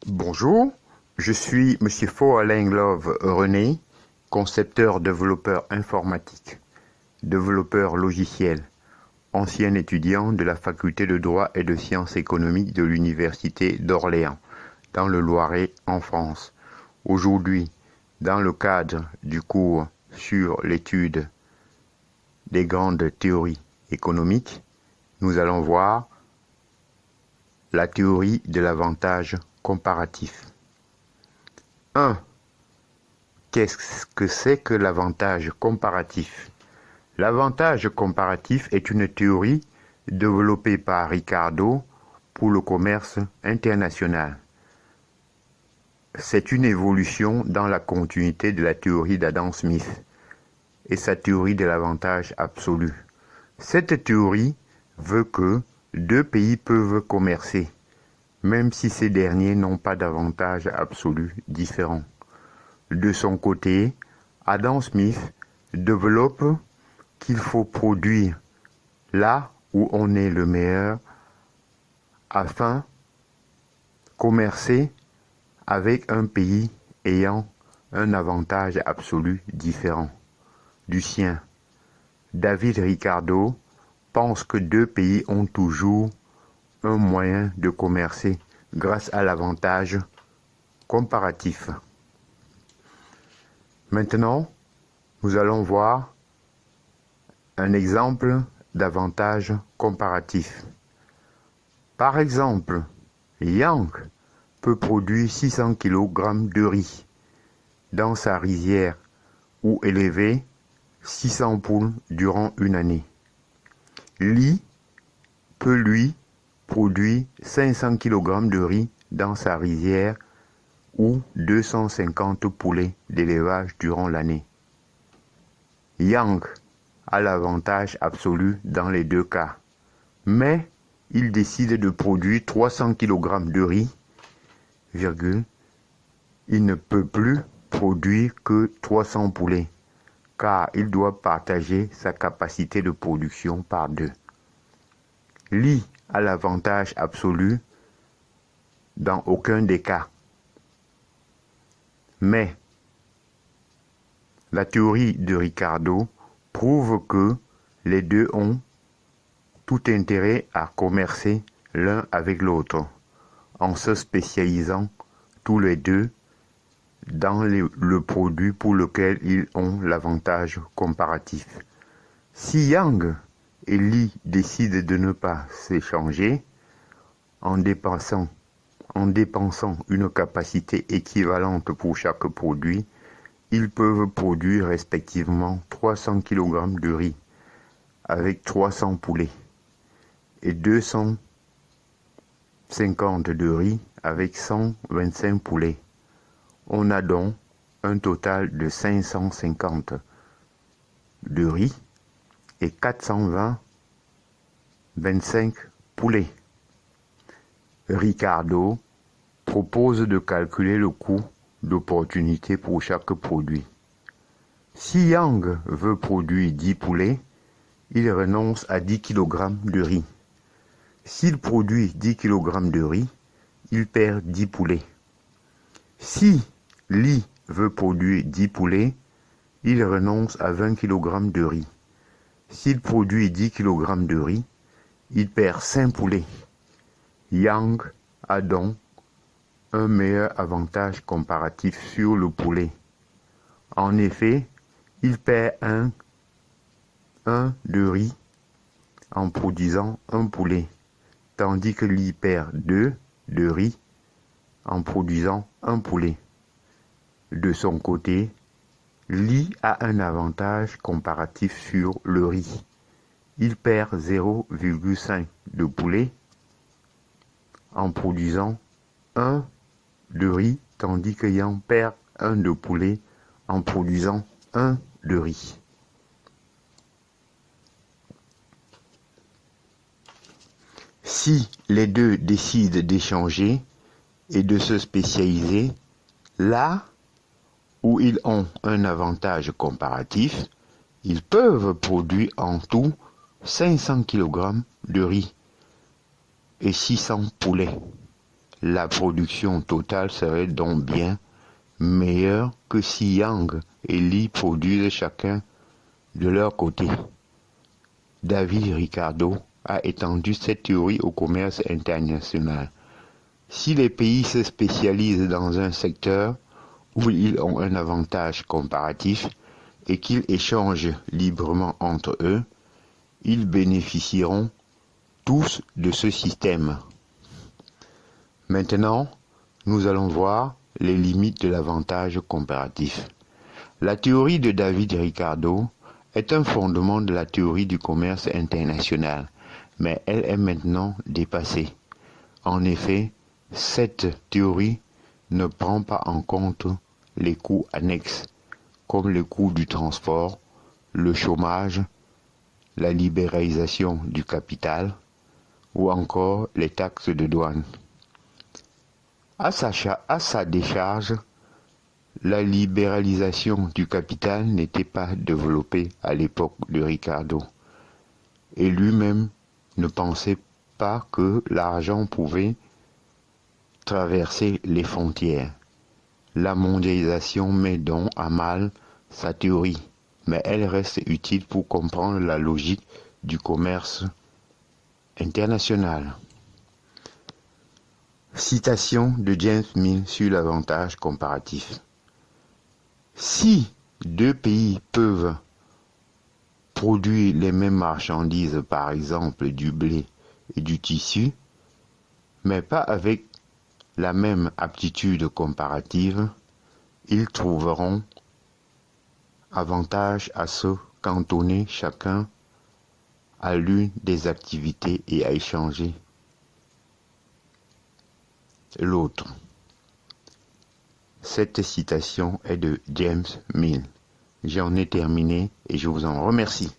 Bonjour, je suis Monsieur Faux-Alain Love René, concepteur développeur informatique, développeur logiciel, ancien étudiant de la faculté de droit et de sciences économiques de l'université d'Orléans, dans le Loiret en France. Aujourd'hui, dans le cadre du cours sur l'étude des grandes théories économiques, nous allons voir la théorie de l'avantage comparatif. 1. Qu'est-ce que c'est que l'avantage comparatif? L'avantage comparatif est une théorie développée par Ricardo pour le commerce international. C'est une évolution dans la continuité de la théorie d'Adam Smith et sa théorie de l'avantage absolu. Cette théorie veut que deux pays peuvent commercer, même si ces derniers n'ont pas d'avantage absolu différent. De son côté, Adam Smith développe qu'il faut produire là où on est le meilleur afin de commercer avec un pays ayant un avantage absolu différent du sien. David Ricardo pense que deux pays ont toujours un moyen de commercer grâce à l'avantage comparatif. Maintenant, nous allons voir un exemple d'avantage comparatif. Par exemple, Yang peut produire 600 kg de riz dans sa rizière ou élever 600 poules durant une année. Li peut lui produire 500 kg de riz dans sa rizière ou 250 poulets d'élevage durant l'année. Yang a l'avantage absolu dans les deux cas, mais il décide de produire 300 kg de riz, il ne peut plus produire que 300 poulets, car il doit partager sa capacité de production par deux. Li a l'avantage absolu dans aucun des cas. Mais la théorie de Ricardo prouve que les deux ont tout intérêt à commercer l'un avec l'autre, en se spécialisant tous les deux dans le produit pour lequel ils ont l'avantage comparatif. Si Yang et Li décident de ne pas s'échanger en dépensant une capacité équivalente pour chaque produit, ils peuvent produire respectivement 300 kg de riz avec 300 poulets et 250 de riz avec 125 poulets. On a donc un total de 550 de riz et 425 poulets. Ricardo propose de calculer le coût d'opportunité pour chaque produit. Si Yang veut produire 10 poulets, il renonce à 10 kg de riz. S'il produit 10 kg de riz, il perd 10 poulets. Si Li veut produire 10 poulets, il renonce à 20 kg de riz. S'il produit 10 kg de riz, il perd 5 poulets. Yang a donc un meilleur avantage comparatif sur le poulet. En effet, il perd 1 de riz en produisant un poulet, tandis que Li perd 2 de riz en produisant un poulet. De son côté, Li a un avantage comparatif sur le riz. Il perd 0,5 de poulet en produisant 1 de riz, tandis que Yang perd 1 de poulet en produisant 1 de riz. Si les deux décident d'échanger et de se spécialiser, là où ils ont un avantage comparatif, ils peuvent produire en tout 500 kg de riz et 600 poulets. La production totale serait donc bien meilleure que si Yang et Li produisent chacun de leur côté. David Ricardo a étendu cette théorie au commerce international. Si les pays se spécialisent dans un secteur où ils ont un avantage comparatif et qu'ils échangent librement entre eux, ils bénéficieront tous de ce système. Maintenant, nous allons voir les limites de l'avantage comparatif. La théorie de David Ricardo est un fondement de la théorie du commerce international, mais elle est maintenant dépassée. En effet, cette théorie ne prend pas en compte les coûts annexes, comme le coût du transport, le chômage, la libéralisation du capital ou encore les taxes de douane. À sa décharge, la libéralisation du capital n'était pas développée à l'époque de Ricardo, et lui-même ne pensait pas que l'argent pouvait traverser les frontières. La mondialisation met donc à mal sa théorie, mais elle reste utile pour comprendre la logique du commerce international. Citation de James Mill sur l'avantage comparatif. Si deux pays peuvent produire les mêmes marchandises, par exemple du blé et du tissu, mais pas avec la même aptitude comparative, ils trouveront avantage à se cantonner chacun à l'une des activités et à échanger l'autre. Cette citation est de James Mill. J'en ai terminé et je vous en remercie.